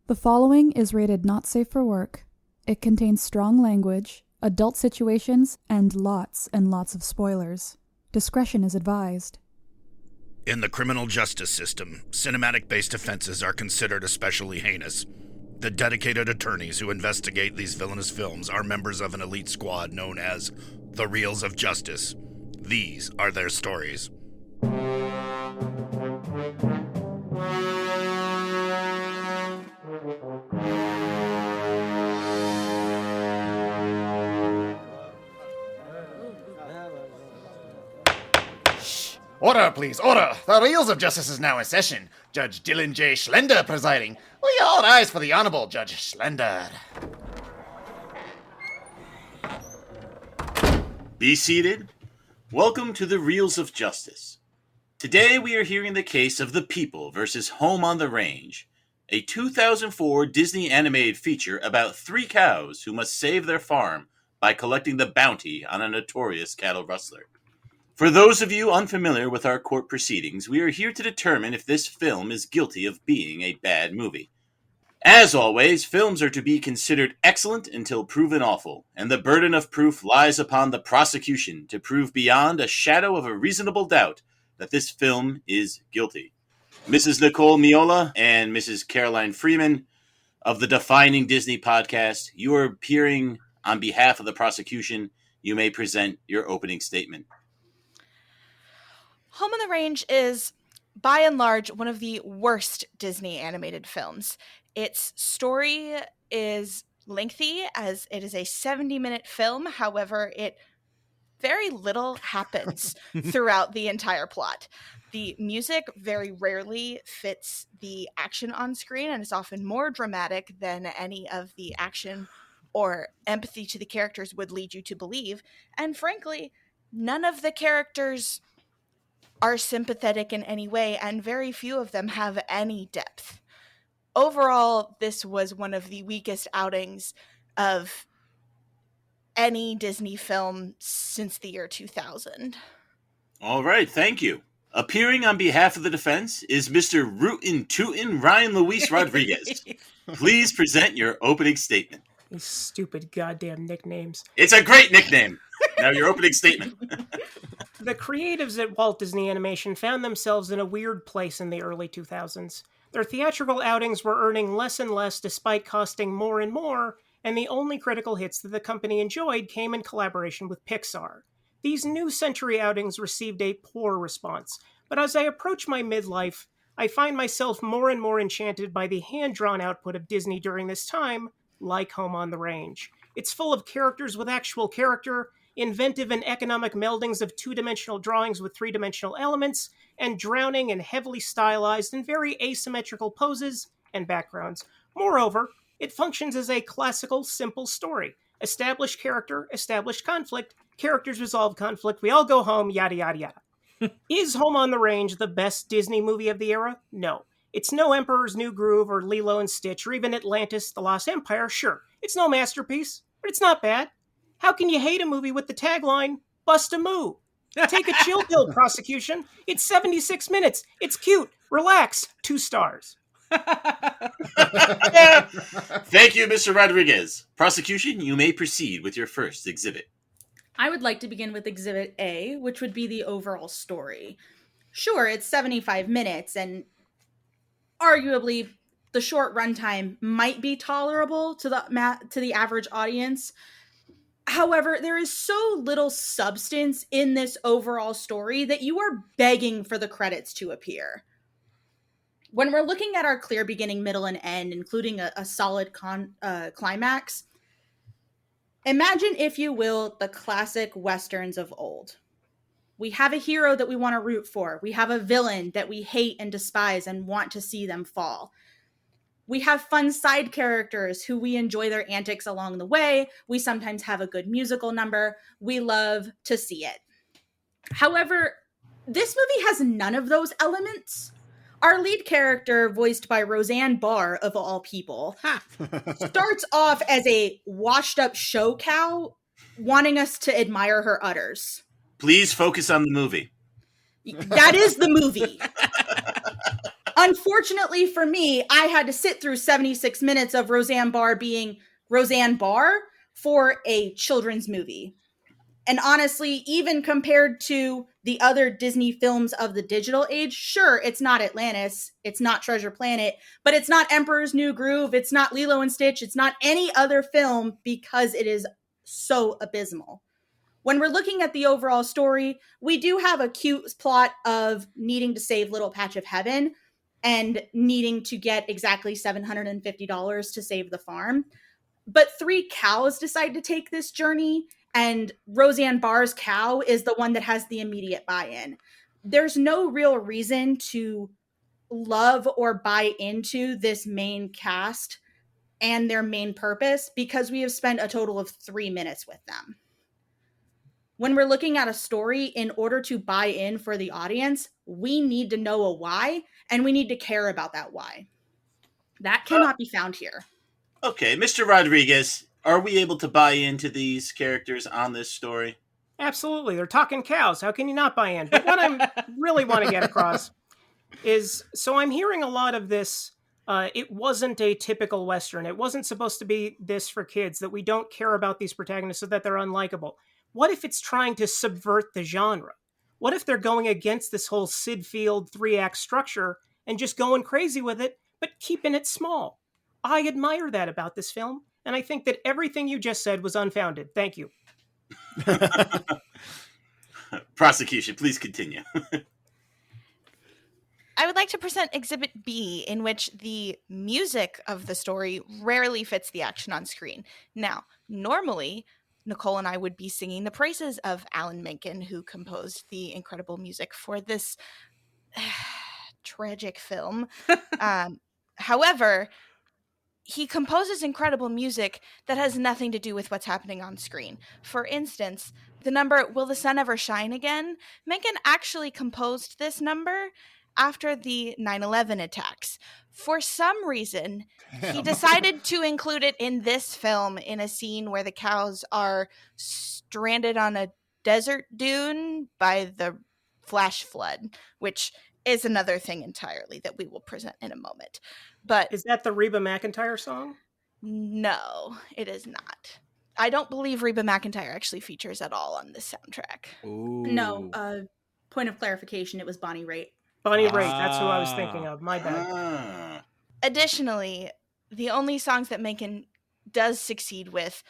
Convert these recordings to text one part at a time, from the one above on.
The following is rated not safe for work. It contains strong language, adult situations, and lots of spoilers. Discretion is advised. In the criminal justice system, cinematic-based offenses are considered especially heinous. The dedicated attorneys who investigate these villainous films are members of an elite squad known as the Reels of Justice. These are their stories. Order, please, order! The Reels of Justice is now in session. Judge Dylan J. Schlender presiding. Will you all rise for the Honorable Judge Schlender? Be seated. Welcome to the Reels of Justice. Today we are hearing the case of The People versus Home on the Range, a 2004 Disney animated feature about 3 cows who must save their farm by collecting the bounty on a notorious cattle rustler. For those of you unfamiliar with our court proceedings, we are here to determine if this film is guilty of being a bad movie. As always, films are to be considered excellent until proven awful, and the burden of proof lies upon the prosecution to prove beyond a shadow of a reasonable doubt that this film is guilty. Mrs. Nicole Miola and Mrs. Caroline Freeman of the Defining Disney podcast, you are appearing on behalf of the prosecution. You may present your opening statement. Home on the Range is, by and large, one of the worst Disney animated films. Its story is lengthy, as it is a 70-minute film. However, very little happens throughout the entire plot. The music very rarely fits the action on screen, and is often more dramatic than any of the action or empathy to the characters would lead you to believe. And frankly, none of the characters are sympathetic in any way, and very few of them have any depth. Overall, this was one of the weakest outings of any Disney film since the year 2000. All right, thank you. Appearing on behalf of the defense is Mr. Rootin' Tootin' Ryan Luis Rodriguez. Please present your opening statement. These stupid goddamn nicknames. It's a great nickname. Now your opening statement. The creatives at Walt Disney Animation found themselves in a weird place in the early 2000s. Their theatrical outings were earning less and less despite costing more and more, and the only critical hits that the company enjoyed came in collaboration with Pixar. These new century outings received a poor response, but as I approach my midlife, I find myself more and more enchanted by the hand-drawn output of Disney during this time, like Home on the Range. It's full of characters with actual character, inventive and economic meldings of 2-dimensional drawings with 3-dimensional elements, and drowning and heavily stylized and very asymmetrical poses and backgrounds. Moreover, it functions as a classical, simple story. Established character, established conflict, characters resolve conflict, we all go home, yada yada yada. Is Home on the Range the best Disney movie of the era? No. It's no Emperor's New Groove or Lilo and Stitch or even Atlantis, The Lost Empire, sure. It's no masterpiece, but it's not bad. How can you hate a movie with the tagline, bust a moo? Take a chill pill, prosecution. It's 76 minutes. It's cute. Relax. 2 stars. Thank you, Mr. Rodriguez. Prosecution, you may proceed with your first exhibit. I would like to begin with Exhibit A, which would be the overall story. Sure, it's 75 minutes, and arguably the short runtime might be tolerable to the average audience. However, there is so little substance in this overall story that you are begging for the credits to appear. When we're looking at our clear beginning, middle, and end, including a solid climax, imagine, if you will, the classic Westerns of old. We have a hero that we want to root for. We have a villain that we hate and despise and want to see them fall. We have fun side characters who we enjoy their antics along the way. We sometimes have a good musical number. We love to see it. However, this movie has none of those elements. Our lead character, voiced by Roseanne Barr, of all people, starts off as a washed-up show cow, wanting us to admire her udders. Please focus on the movie. That is the movie. Unfortunately for me, I had to sit through 76 minutes of Roseanne Barr being Roseanne Barr for a children's movie. And honestly, even compared to the other Disney films of the digital age, sure, it's not Atlantis, it's not Treasure Planet, but it's not Emperor's New Groove, it's not Lilo and Stitch, it's not any other film because it is so abysmal. When we're looking at the overall story, we do have a cute plot of needing to save Little Patch of Heaven and needing to get exactly $750 to save the farm. But 3 cows decide to take this journey, and Roseanne Barr's cow is the one that has the immediate buy-in. There's no real reason to love or buy into this main cast and their main purpose because we have spent a total of 3 minutes with them. When we're looking at a story, in order to buy in for the audience, we need to know a why, and we need to care about that why. That cannot be found here. Okay, Mr. Rodriguez, are we able to buy into these characters on this story? Absolutely. They're talking cows. How can you not buy in? But what I really want to get across is, so I'm hearing a lot of this, it wasn't a typical Western. It wasn't supposed to be this for kids, that we don't care about these protagonists so that they're unlikable. What if it's trying to subvert the genre? What if they're going against this whole Sid Field 3-act structure and just going crazy with it, but keeping it small? I admire that about this film, and I think that everything you just said was unfounded. Thank you. Prosecution, please continue. I would like to present Exhibit B, in which the music of the story rarely fits the action on screen. Now, normally, Nicole and I would be singing the praises of Alan Menken, who composed the incredible music for this tragic film. However, he composes incredible music that has nothing to do with what's happening on screen. For instance, the number Will the Sun Ever Shine Again? Menken actually composed this number after the 9/11 attacks. For some reason, he decided to include it in this film in a scene where the cows are stranded on a desert dune by the flash flood, which is another thing entirely that we will present in a moment. But Is that the Reba McEntire song? no, it is not. I don't believe Reba McEntire actually features at all on this soundtrack. Ooh. No, point of clarification, it was Bonnie Raitt. Bonnie Raitt, that's who I was thinking of. My bad. Ah. Additionally, the only songs that Menken does succeed with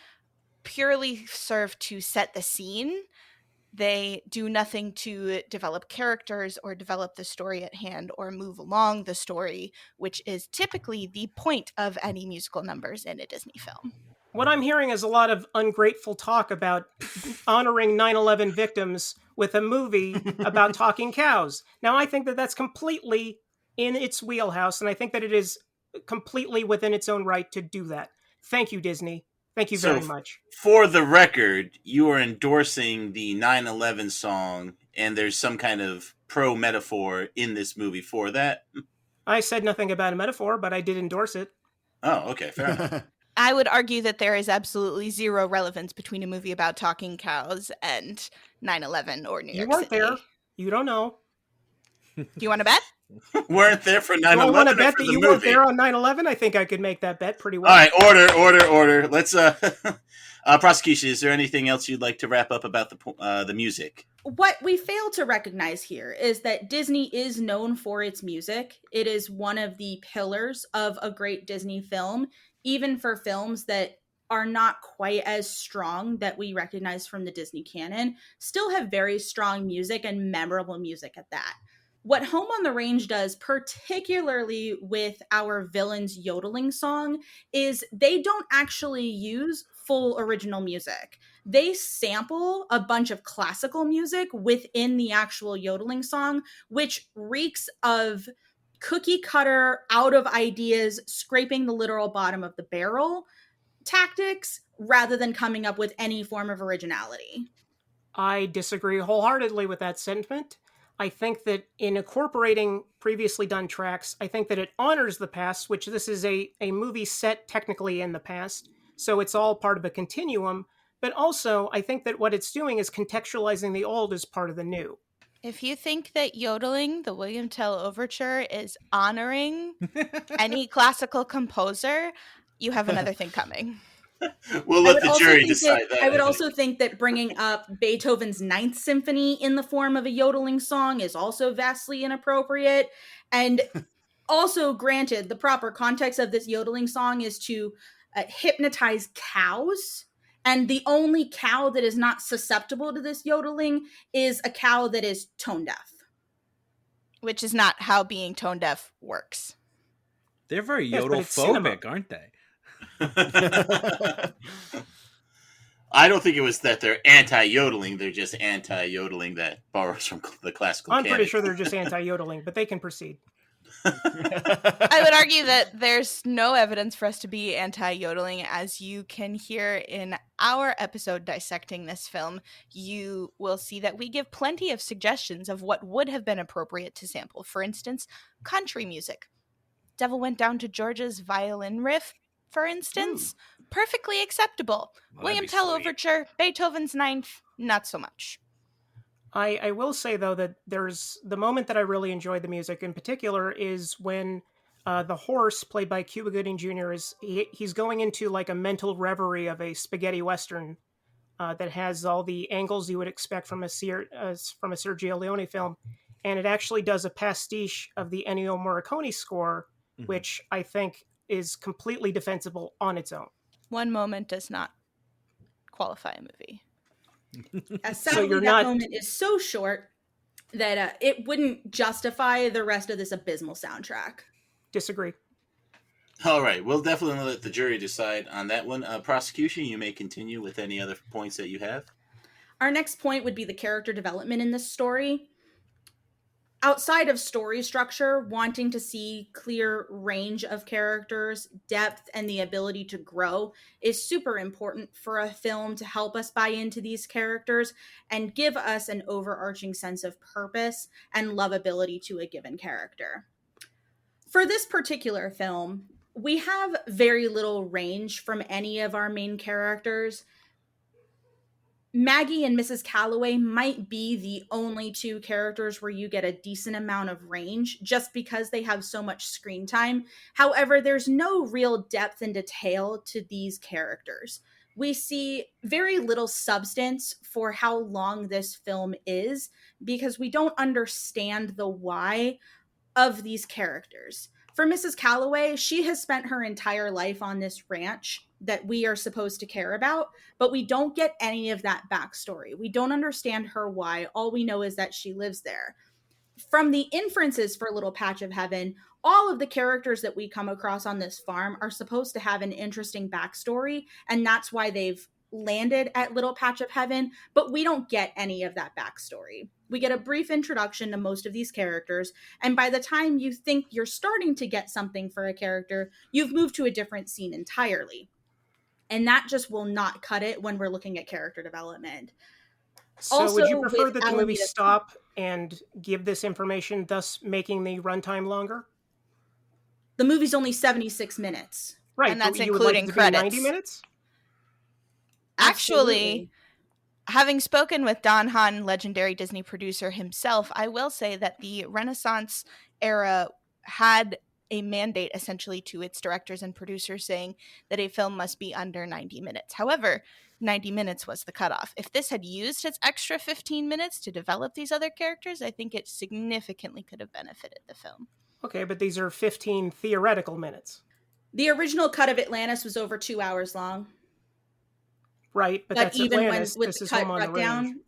purely serve to set the scene. They do nothing to develop characters or develop the story at hand or move along the story, which is typically the point of any musical numbers in a Disney film. What I'm hearing is a lot of ungrateful talk about honoring 9/11 victims with a movie about talking cows. Now, I think that that's completely in its wheelhouse, and I think that it is completely within its own right to do that. Thank you, Disney. Thank you very much. For the record, you are endorsing the 9/11 song, and there's some kind of pro-metaphor in this movie for that? I said nothing about a metaphor, but I did endorse it. Oh, okay, fair enough. I would argue that there is absolutely zero relevance between a movie about talking cows and 9/11 or New York You weren't City. there. You don't know. Do you want to bet? Weren't there for 9/11 Do I want to or bet for that the you movie? weren't there on 9/11? I think I could make that bet pretty well. All right, order. Let's prosecution. Is there anything else you'd like to wrap up about the music? What we fail to recognize here is that Disney is known for its music. It is one of the pillars of a great Disney film, even for films that are not quite as strong that we recognize from the Disney canon, still have very strong music and memorable music at that. What Home on the Range does, particularly with our villain's yodeling song, is they don't actually use full original music. They sample a bunch of classical music within the actual yodeling song, which reeks of cookie cutter, out of ideas, scraping the literal bottom of the barrel tactics, rather than coming up with any form of originality. I disagree wholeheartedly with that sentiment. I think that in incorporating previously done tracks, I think that it honors the past, which this is a movie set technically in the past, so it's all part of a continuum. But also, I think that what it's doing is contextualizing the old as part of the new. If you think that yodeling, the William Tell Overture, is honoring any classical composer, you have another thing coming. We'll let the jury decide that. I would also think that bringing up Beethoven's Ninth Symphony in the form of a yodeling song is also vastly inappropriate. And also, granted, the proper context of this yodeling song is to hypnotize cows. And the only cow that is not susceptible to this yodeling is a cow that is tone deaf. Which is not how being tone deaf works. They're very yodel-phobic, aren't they? I don't think it was that they're anti-yodeling. They're just anti-yodeling that borrows from the classical I'm canon. pretty sure they're just anti-yodeling, but they can proceed. I would argue that there's no evidence for us to be anti-yodeling. As you can hear in our episode dissecting this film, you will see that we give plenty of suggestions of what would have been appropriate to sample. For instance, country music. Devil Went Down to Georgia's violin riff, for instance, perfectly acceptable. William Tell Overture, Beethoven's Ninth, not so much. I will say, though, that there's the moment that I really enjoyed the music in particular is when the horse, played by Cuba Gooding Jr., he's going into like a mental reverie of a spaghetti western that has all the angles you would expect from a Sergio Leone film, and it actually does a pastiche of the Ennio Morricone score, which I think is completely defensible on its own. One moment does not qualify a movie. Sadly, that moment is so short that it wouldn't justify the rest of this abysmal soundtrack. Disagree. All right, we'll definitely let the jury decide on that one. Prosecution, you may continue with any other points that you have. Our next point would be the character development in this story. Outside of story structure, wanting to see clear range of characters, depth, and the ability to grow is super important for a film to help us buy into these characters and give us an overarching sense of purpose and lovability to a given character. For this particular film, we have very little range from any of our main characters. Maggie and Mrs. Calloway might be the only two characters where you get a decent amount of range just because they have so much screen time. However, there's no real depth and detail to these characters. We see very little substance for how long this film is because we don't understand the why of these characters. For Mrs. Calloway, she has spent her entire life on this ranch that we are supposed to care about, but we don't get any of that backstory. We don't understand her why. All we know is that she lives there. From the inferences for Little Patch of Heaven, all of the characters that we come across on this farm are supposed to have an interesting backstory, and that's why they've landed at Little Patch of Heaven, but we don't get any of that backstory. We get a brief introduction to most of these characters, and by the time you think you're starting to get something for a character, you've moved to a different scene entirely. And that just will not cut it when we're looking at character development. So Also, would you prefer that the Alameda movie stop and give this information, thus making the runtime longer? The movie's only 76 minutes. Right, And that's but you would like it including to be credits. 90 minutes? Actually, Absolutely. having spoken with Don Hahn, legendary Disney producer himself, I will say that the Renaissance era had a mandate essentially to its directors and producers saying that a film must be under 90 minutes. However, 90 minutes was the cutoff. If this had used its extra 15 minutes to develop these other characters, I think it significantly could have benefited the film. Okay, but these are 15 theoretical minutes. The original cut of Atlantis was over 2 hours long. Right, but that's even Atlantis. with This the is cut Home on the cut Range. down,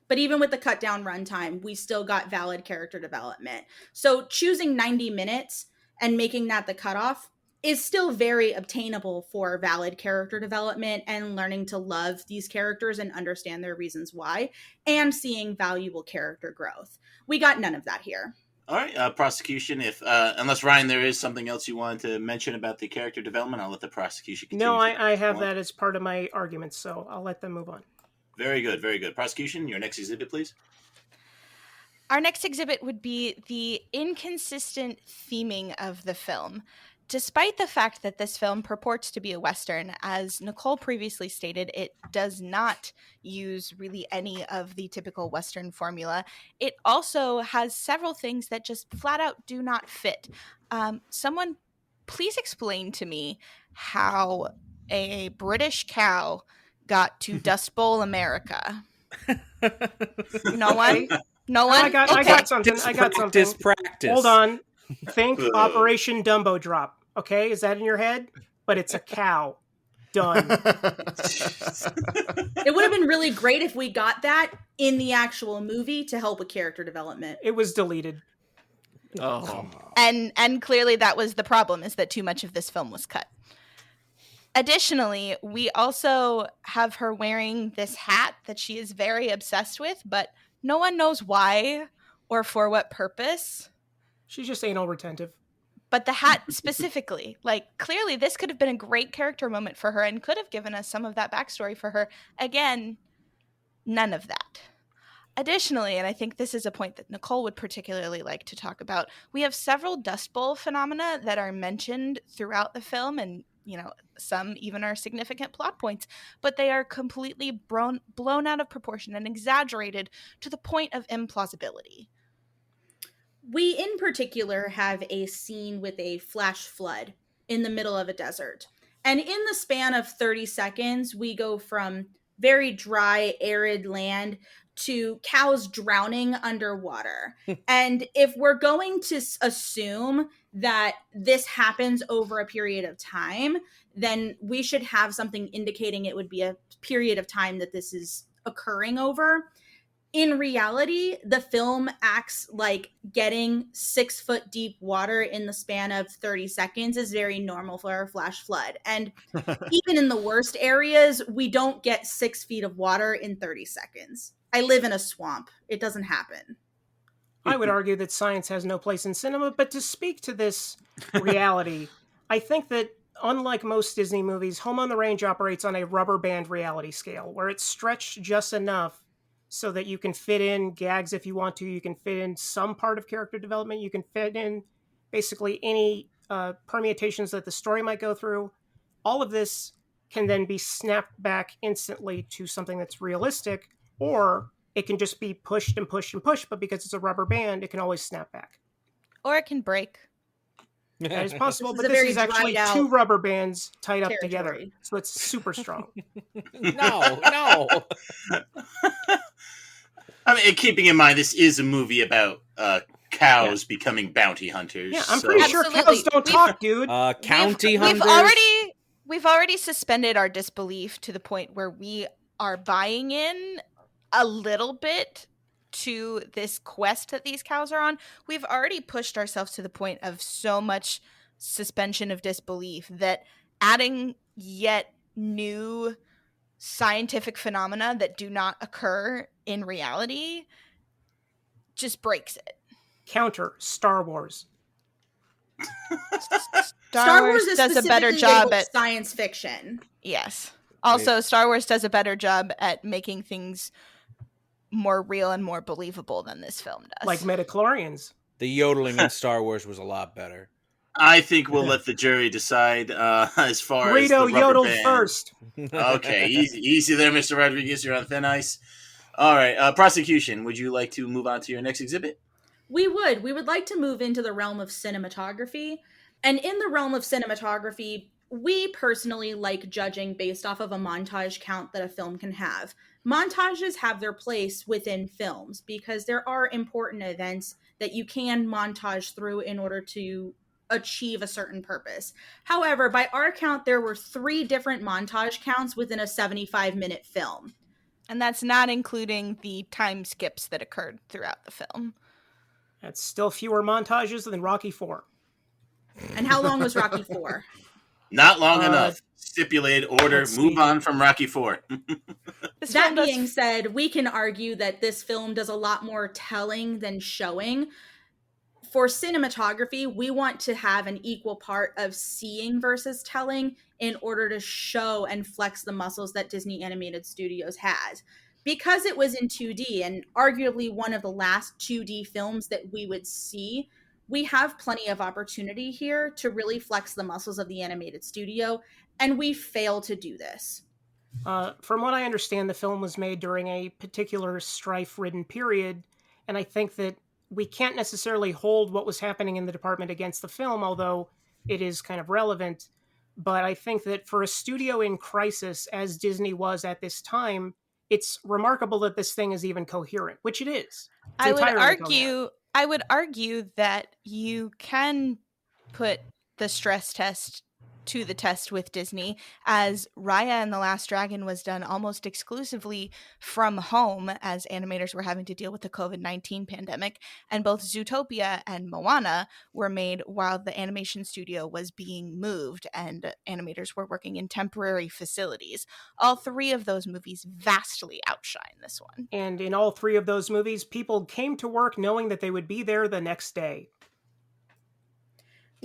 but even with the cut down runtime, we still got valid character development. So choosing 90 minutes and making that the cutoff is still very obtainable for valid character development and learning to love these characters and understand their reasons why, and seeing valuable character growth. We got none of that here. All right, prosecution. If unless Ryan, there is something else you wanted to mention about the character development, I'll let the prosecution continue. No, I have that as part of my arguments, so I'll let them move on. Very good, very good. Prosecution, your next exhibit, please. Our next exhibit would be the inconsistent theming of the film. Despite the fact that this film purports to be a Western, as Nicole previously stated, it does not use really any of the typical Western formula. It also has several things that just flat out do not fit. Someone please explain to me how a British cow got to Dust Bowl America. No one? No one? I got something. Practice. Hold on. Think Operation Dumbo Drop. Okay, is that in your head? But it's a cow. Done. It would have been really great if we got that in the actual movie to help with character development. It was deleted. Oh. And clearly that was the problem, is that too much of this film was cut. Additionally, we also have her wearing this hat that she is very obsessed with, but no one knows why or for what purpose. She's just anal retentive. But the hat specifically, like, clearly this could have been a great character moment for her and could have given us some of that backstory for her. Again, none of that. Additionally, and I think this is a point that Nicole would particularly like to talk about, we have several Dust Bowl phenomena that are mentioned throughout the film, and, you know, some even are significant plot points, but they are completely blown out of proportion and exaggerated to the point of implausibility. We, in particular, have a scene with a flash flood in the middle of a desert. And in the span of 30 seconds, we go from very dry, arid land to cows drowning underwater. And if we're going to assume that this happens over a period of time, then we should have something indicating it would be a period of time that this is occurring over. In reality, the film acts like getting 6 foot deep water in the span of 30 seconds is very normal for a flash flood. And even in the worst areas, we don't get 6 feet of water in 30 seconds. I live in a swamp. It doesn't happen. I would argue that science has no place in cinema, but to speak to this reality, I think that unlike most Disney movies, Home on the Range operates on a rubber band reality scale, where it's stretched just enough so that you can fit in gags if you want to. You can fit in some part of character development. You can fit in basically any permutations that the story might go through. All of this can then be snapped back instantly to something that's realistic, or it can just be pushed and pushed and pushed, but because it's a rubber band, it can always snap back. Or it can break. That is possible, This but is a this is very actually dried out 2 rubber bands tied up together. territory. So it's super strong. No. I mean, keeping in mind, this is a movie about cows becoming bounty hunters. Yeah, I'm pretty sure Absolutely. cows don't talk, dude. County hunters. We've already suspended our disbelief to the point where we are buying in a little bit to this quest that these cows are on. We've already pushed ourselves to the point of so much suspension of disbelief that adding yet new scientific phenomena that do not occur in reality just breaks it. Counter Star Wars. Star Wars is does a better specifically job labeled at science fiction. Yes. Also, Star Wars does a better job at making things more real and more believable than this film does. Like midichlorians. The yodeling in Star Wars was a lot better. I think we'll let the jury decide as far as the Greedo rubber yodeled band. first. Okay, easy there, Mr. Rodriguez. You're on thin ice. All right, prosecution. Would you like to move on to your next exhibit? We would like to move into the realm of cinematography. And in the realm of cinematography, we personally like judging based off of a montage count that a film can have. Montages have their place within films because there are important events that you can montage through in order to achieve a certain purpose. However, by our count, there were 3 different montage counts within a 75-minute film. And that's not including the time skips that occurred throughout the film. That's still fewer montages than Rocky IV. And how long was Rocky IV? Not long enough. Stipulated order. Move on from Rocky IV. That being said, we can argue that this film does a lot more telling than showing. For cinematography, we want to have an equal part of seeing versus telling in order to show and flex the muscles that Disney Animated Studios has. Because it was in 2D and arguably one of the last 2D films that we would see, we have plenty of opportunity here to really flex the muscles of the animated studio, and we fail to do this. From what I understand, the film was made during a particular strife-ridden period, and I think that we can't necessarily hold what was happening in the department against the film, although it is kind of relevant. But I think that for a studio in crisis, as Disney was at this time, it's remarkable that this thing is even coherent, which it is. I would argue that you can put the stress test to the test with Disney, as Raya and the Last Dragon was done almost exclusively from home as animators were having to deal with the COVID-19 pandemic, and both Zootopia and Moana were made while the animation studio was being moved and animators were working in temporary facilities. All three of those movies vastly outshine this one. And in all three of those movies, people came to work knowing that they would be there the next day.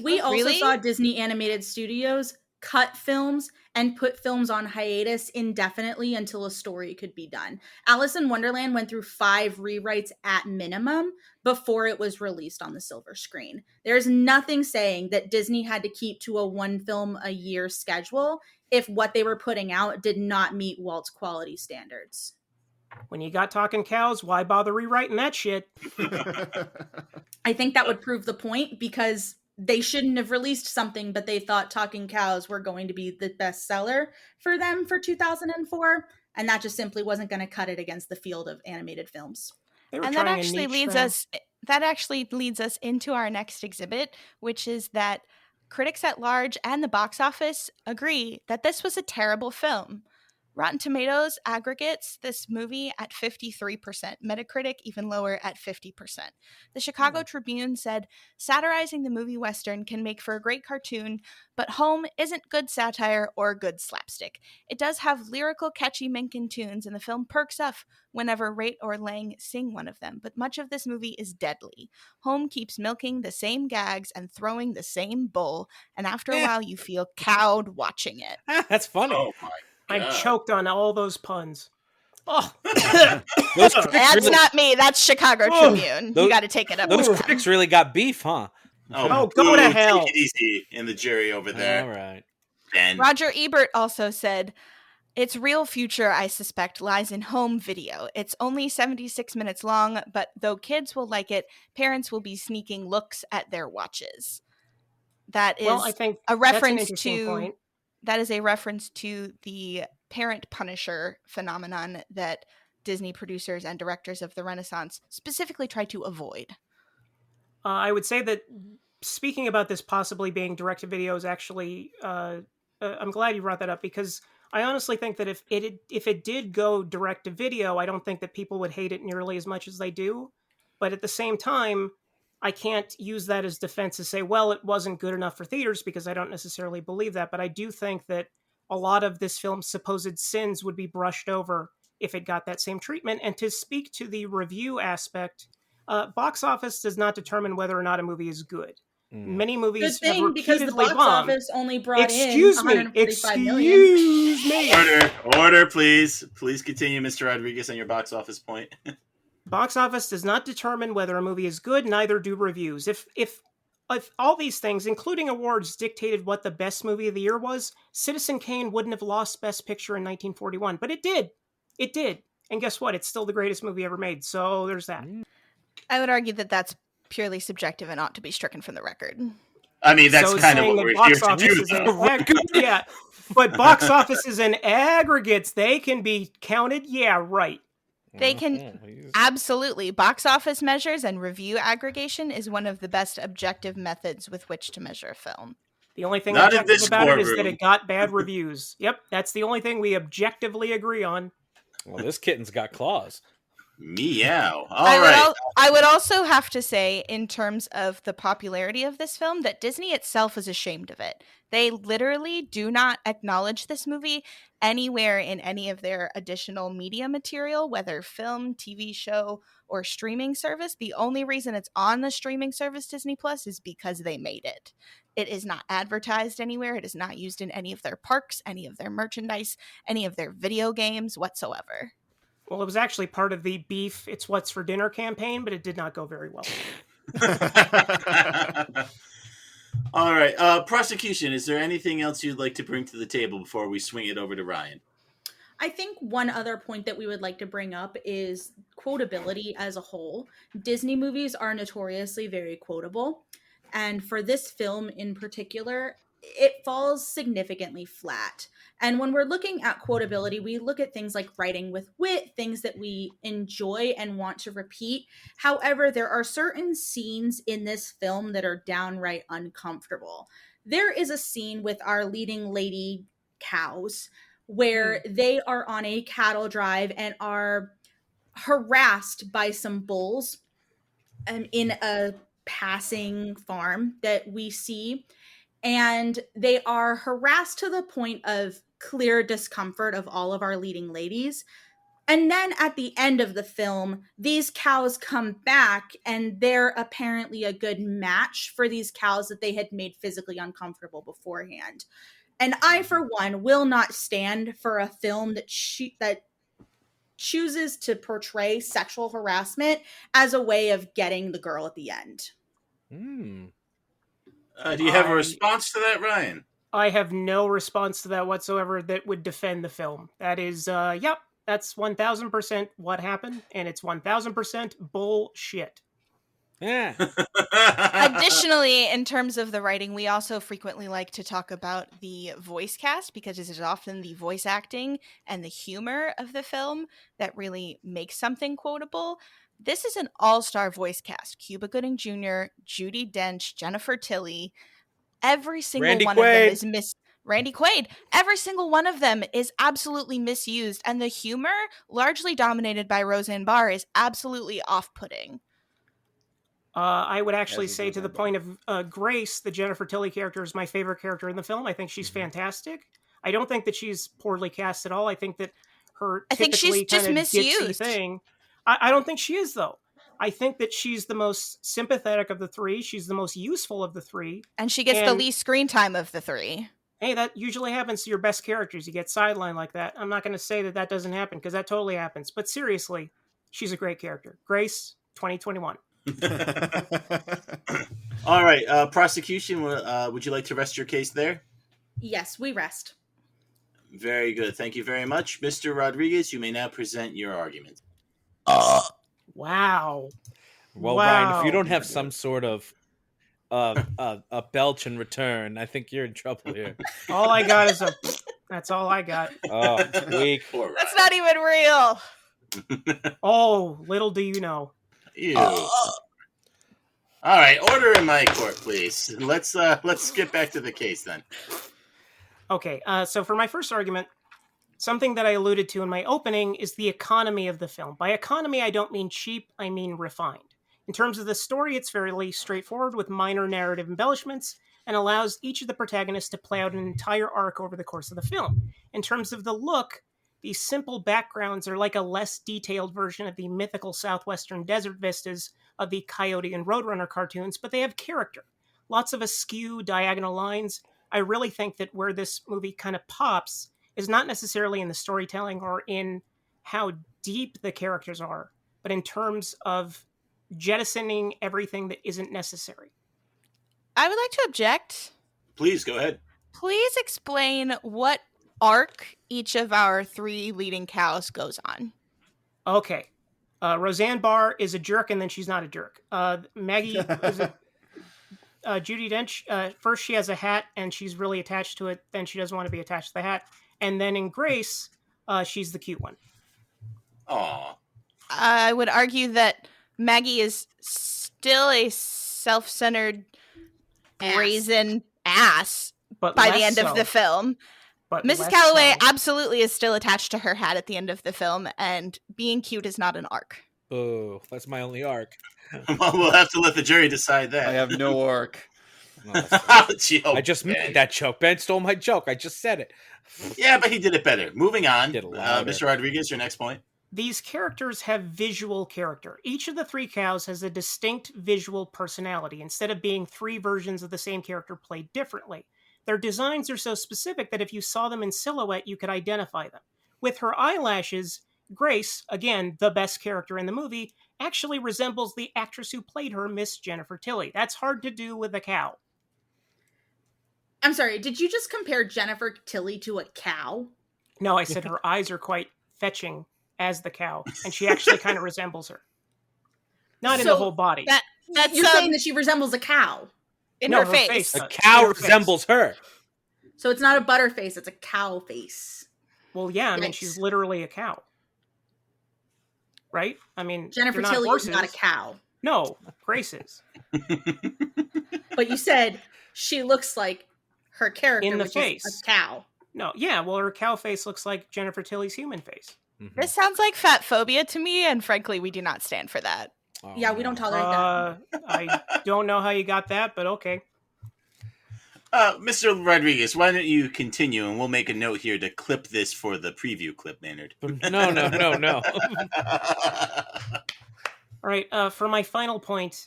We also saw Disney animated studios cut films and put films on hiatus indefinitely until a story could be done. Alice in Wonderland went through 5 rewrites at minimum before it was released on the silver screen. There's nothing saying that Disney had to keep to a 1 film a year schedule if what they were putting out did not meet Walt's quality standards. When you got talking cows, why bother rewriting that shit? I think that would prove the point, because they shouldn't have released something, but they thought Talking Cows were going to be the best seller for them for 2004, and that just simply wasn't going to cut it against the field of animated films. And that actually leads us into our next exhibit, which is that critics at large and the box office agree that this was a terrible film. Rotten Tomatoes aggregates this movie at 53%, Metacritic even lower at 50%. The Chicago Tribune said, satirizing the movie Western can make for a great cartoon, but Home isn't good satire or good slapstick. It does have lyrical, catchy Mencken tunes, and the film perks up whenever Raitt or Lang sing one of them, but much of this movie is deadly. Home keeps milking the same gags and throwing the same bull, and after a while you feel cowed watching it. That's funny. Oh my. I choked on all those puns. Oh, That's not me. That's Chicago Tribune. You got to take it up. Those critics really got beef, huh? Oh, go to hell. Take it easy in the jury over there. All right. Ben. Roger Ebert also said, its real future, I suspect, lies in home video. It's only 76 minutes long, but though kids will like it, parents will be sneaking looks at their watches. That is I think a reference that's an to point. That is a reference to the parent punisher phenomenon that Disney producers and directors of the Renaissance specifically tried to avoid. I would say that speaking about this possibly being direct-to-video is actually, I'm glad you brought that up, because I honestly think that if it did go direct-to-video, I don't think that people would hate it nearly as much as they do. But at the same time, I can't use that as defense to say, well, it wasn't good enough for theaters, because I don't necessarily believe that. But I do think that a lot of this film's supposed sins would be brushed over if it got that same treatment. And to speak to the review aspect, box office does not determine whether or not a movie is good. Many movies Good thing, have because the repeatedly box bombed. office only brought Excuse in me. 145 million. Excuse me. Order, please. Please continue, Mr. Rodriguez, on your box office point. Box office does not determine whether a movie is good, neither do reviews. If all these things, including awards, dictated what the best movie of the year was, Citizen Kane wouldn't have lost Best Picture in 1941. But it did. It did. And guess what? It's still the greatest movie ever made. So there's that. I would argue that that's purely subjective and ought to be stricken from the record. I mean, that's So kind of saying what that we're here box to office do. is yeah, but box offices in aggregates, they can be counted. Yeah, right. They can absolutely. Box office measures and review aggregation is one of the best objective methods with which to measure a film. The only thing Not in objective this about it is that courtroom. it got bad reviews. Yep, that's the only thing we objectively agree on. Well, this kitten's got claws. Meow. All right. I would also have to say, in terms of the popularity of this film, that Disney itself is ashamed of it. They literally do not acknowledge this movie anywhere in any of their additional media material, whether film, TV show, or streaming service. The only reason it's on the streaming service Disney Plus is because they made it. It is not advertised anywhere. It is not used in any of their parks, any of their merchandise, any of their video games whatsoever. Well, it was actually part of the Beef, It's What's for Dinner campaign, but it did not go very well. All right. Prosecution, is there anything else you'd like to bring to the table before we swing it over to Ryan? I think one other point that we would like to bring up is quotability as a whole. Disney movies are notoriously very quotable. And for this film in particular, it falls significantly flat. And when we're looking at quotability, we look at things like writing with wit, things that we enjoy and want to repeat. However, there are certain scenes in this film that are downright uncomfortable. There is a scene with our leading lady cows where they are on a cattle drive and are harassed by some bulls in a passing farm that we see. And they are harassed to the point of clear discomfort of all of our leading ladies. And then at the end of the film, these cows come back and they're apparently a good match for these cows that they had made physically uncomfortable beforehand. And I, for one, will not stand for a film that chooses to portray sexual harassment as a way of getting the girl at the end. Do you have a response to that, Ryan? I have no response to that whatsoever that would defend the film. That is, that's 1000% what happened, and it's 1000% bullshit. Yeah. Additionally, in terms of the writing, we also frequently like to talk about the voice cast because it is often the voice acting and the humor of the film that really makes something quotable. This is an all-star voice cast. Cuba Gooding Jr., Judi Dench, Jennifer Tilly. Every single Randy one Quaid. of them is Randy Quaid. Every single one of them is absolutely misused, and the humor, largely dominated by Roseanne Barr, is absolutely off-putting. I would actually say to the point of Grace, the Jennifer Tilly character, is my favorite character in the film. I think she's fantastic. I don't think that she's poorly cast at all. I think that her I think she's just misused. Thing. I don't think she is, though. I think that she's the most sympathetic of the three. She's the most useful of the three. And she gets the least screen time of the three. Hey, that usually happens to your best characters. You get sidelined like that. I'm not going to say that doesn't happen, because that totally happens. But seriously, she's a great character. Grace, 2021. All right, prosecution, would you like to rest your case there? Yes, we rest. Very good. Thank you very much. Mr. Rodriguez, you may now present your argument. Wow. Well, Ryan, if you don't have some sort of a belch in return, I think you're in trouble here. All I got is a... That's all I got. Oh, weak. That's not even real. Oh, little do you know. Ew. All right, order in my court, please. Let's get back to the case then. Okay, so for my first argument, something that I alluded to in my opening is the economy of the film. By economy, I don't mean cheap, I mean refined. In terms of the story, it's fairly straightforward with minor narrative embellishments and allows each of the protagonists to play out an entire arc over the course of the film. In terms of the look, these simple backgrounds are like a less detailed version of the mythical southwestern desert vistas of the Coyote and Roadrunner cartoons, but they have character. Lots of askew, diagonal lines. I really think that where this movie kind of pops is not necessarily in the storytelling or in how deep the characters are, but in terms of jettisoning everything that isn't necessary. I would like to object. Please, go ahead. Please explain what arc each of our three leading cows goes on. Okay. Roseanne Barr is a jerk, and then she's not a jerk. Maggie is Judi Dench. First, she has a hat, and she's really attached to it. Then she doesn't want to be attached to the hat. And then in Grace, she's the cute one. Aw. I would argue that Maggie is still a self-centered brazen ass But by the less end of so. the film. But Mrs. less Calloway so. absolutely is still attached to her hat at the end of the film, and being cute is not an arc. Oh, that's my only arc. Well, we'll have to let the jury decide that. I have no arc. I just made that joke. Ben stole my joke. I just said it. Yeah, but he did it better. Moving on. Did it louder. Mr. Rodriguez, your next point. These characters have visual character. Each of the three cows has a distinct visual personality, instead of being three versions of the same character played differently. Their designs are so specific that if you saw them in silhouette, you could identify them. With her eyelashes, Grace, again, the best character in the movie, actually resembles the actress who played her, Miss Jennifer Tilly. That's hard to do with a cow. I'm sorry, did you just compare Jennifer Tilly to a cow? No, I said her eyes are quite fetching as the cow, and she actually kind of resembles her. Not in the whole body. That's you're saying that she resembles a cow in her face. A cow resembles her. So it's not a butter face, it's a cow face. Well, yeah, I mean, she's literally a cow. Right? I mean, Jennifer Tilly is not a cow. No, Grace is. But you said she looks like her character, in the which face. is a cow. No, yeah, well, her cow face looks like Jennifer Tilly's human face. Mm-hmm. This sounds like fat phobia to me, and frankly, we do not stand for that. Oh, yeah, we don't tolerate that. I don't know how you got that, but okay. Mr. Rodriguez, why don't you continue, and we'll make a note here to clip this for the preview clip, Maynard. No. All right, for my final point,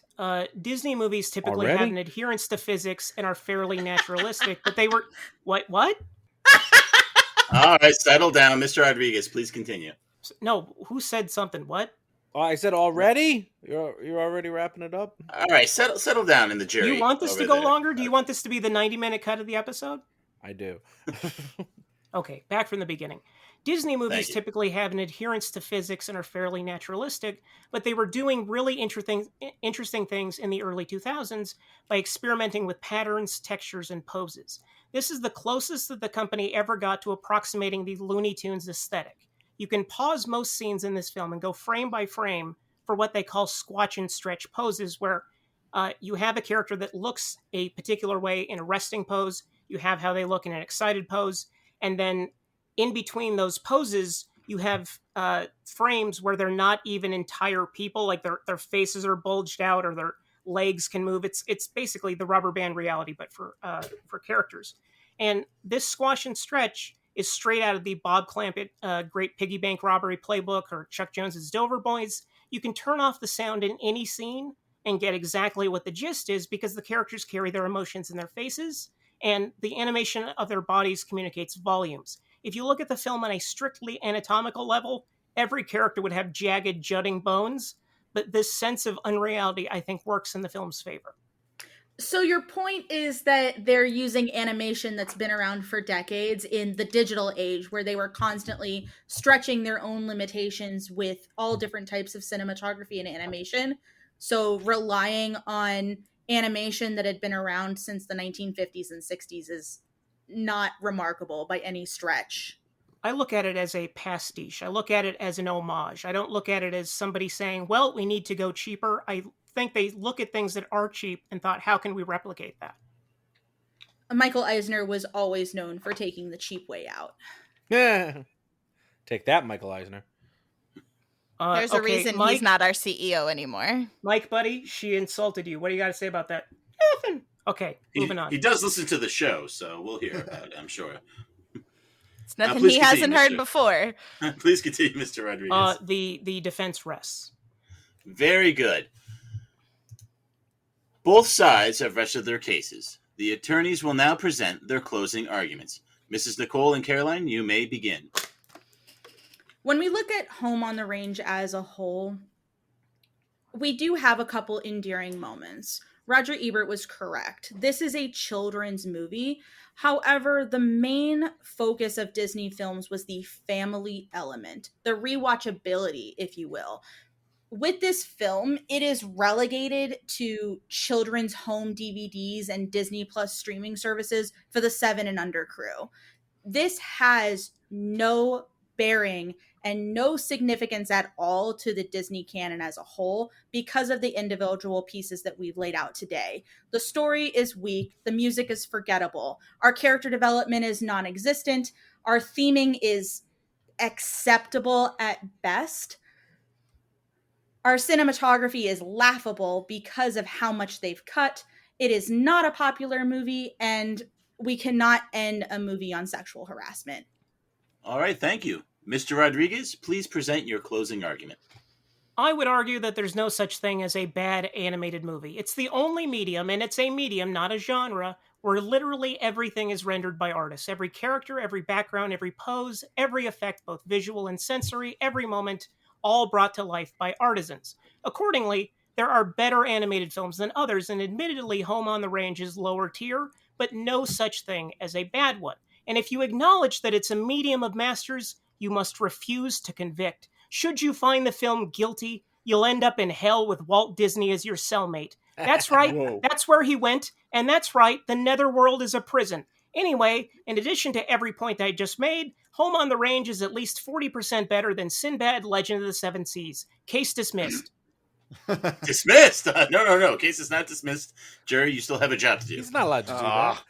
Disney movies typically have an adherence to physics and are fairly naturalistic, but they were... What? All right, settle down. Mr. Rodriguez, please continue. No, who said something? What? Oh, I said already? You're already wrapping it up? All right, settle down in the jury. Do you want this to go longer? Do you want this to be the 90-minute cut of the episode? I do. Okay, back from the beginning. Disney movies typically have an adherence to physics and are fairly naturalistic, but they were doing really interesting things in the early 2000s by experimenting with patterns, textures, and poses. This is the closest that the company ever got to approximating the Looney Tunes aesthetic. You can pause most scenes in this film and go frame by frame for what they call squatch and stretch poses, where you have a character that looks a particular way in a resting pose, you have how they look in an excited pose, and then in between those poses, you have frames where they're not even entire people, like their faces are bulged out or their legs can move. It's basically the rubber band reality, but for characters. And this squash and stretch is straight out of the Bob Clampett Great Piggy Bank Robbery Playbook or Chuck Jones's Dover Boys. You can turn off the sound in any scene and get exactly what the gist is because the characters carry their emotions in their faces and the animation of their bodies communicates volumes. If you look at the film on a strictly anatomical level, every character would have jagged, jutting bones, but this sense of unreality, I think, works in the film's favor. So your point is that they're using animation that's been around for decades in the digital age, where they were constantly stretching their own limitations with all different types of cinematography and animation. So relying on animation that had been around since the 1950s and 60s is not remarkable by any stretch. I look at it as a pastiche. I look at it as an homage. I don't look at it as somebody saying, well, we need to go cheaper. I think they look at things that are cheap and thought, how can we replicate that? Michael Eisner was always known for taking the cheap way out. Yeah. Take that, Michael Eisner. There's a reason Mike, he's not our CEO anymore. Mike, buddy, she insulted you. What do you got to say about that? Nothing. Okay, moving on. He does listen to the show, so we'll hear about it, I'm sure. It's nothing he hasn't heard before. Please continue, Mr. Rodriguez. The defense rests. Very good. Both sides have rested their cases. The attorneys will now present their closing arguments. Mrs. Nicole and Caroline, you may begin. When we look at Home on the Range as a whole, we do have a couple endearing moments. Roger Ebert was correct. This is a children's movie. However, the main focus of Disney films was the family element, the rewatchability, if you will. With this film, it is relegated to children's home DVDs and Disney Plus streaming services for the 7 and under crew. This has no bearing and no significance at all to the Disney canon as a whole because of the individual pieces that we've laid out today. The story is weak. The music is forgettable. Our character development is non-existent. Our theming is acceptable at best. Our cinematography is laughable because of how much they've cut. It is not a popular movie, and we cannot end a movie on sexual harassment. All right, thank you. Mr. Rodriguez, please present your closing argument. I would argue that there's no such thing as a bad animated movie. It's the only medium, and it's a medium, not a genre, where literally everything is rendered by artists. Every character, every background, every pose, every effect, both visual and sensory, every moment, all brought to life by artisans. Accordingly, there are better animated films than others, and admittedly, Home on the Range is lower tier, but no such thing as a bad one. And if you acknowledge that it's a medium of masters, you must refuse to convict. Should you find the film guilty, you'll end up in hell with Walt Disney as your cellmate. That's right, that's where he went, and that's right, the netherworld is a prison. Anyway, in addition to every point I just made, Home on the Range is at least 40% better than Sinbad, Legend of the Seven Seas. Case dismissed. Dismissed? No. Case is not dismissed. Jury, you still have a job to do. He's not allowed to do that.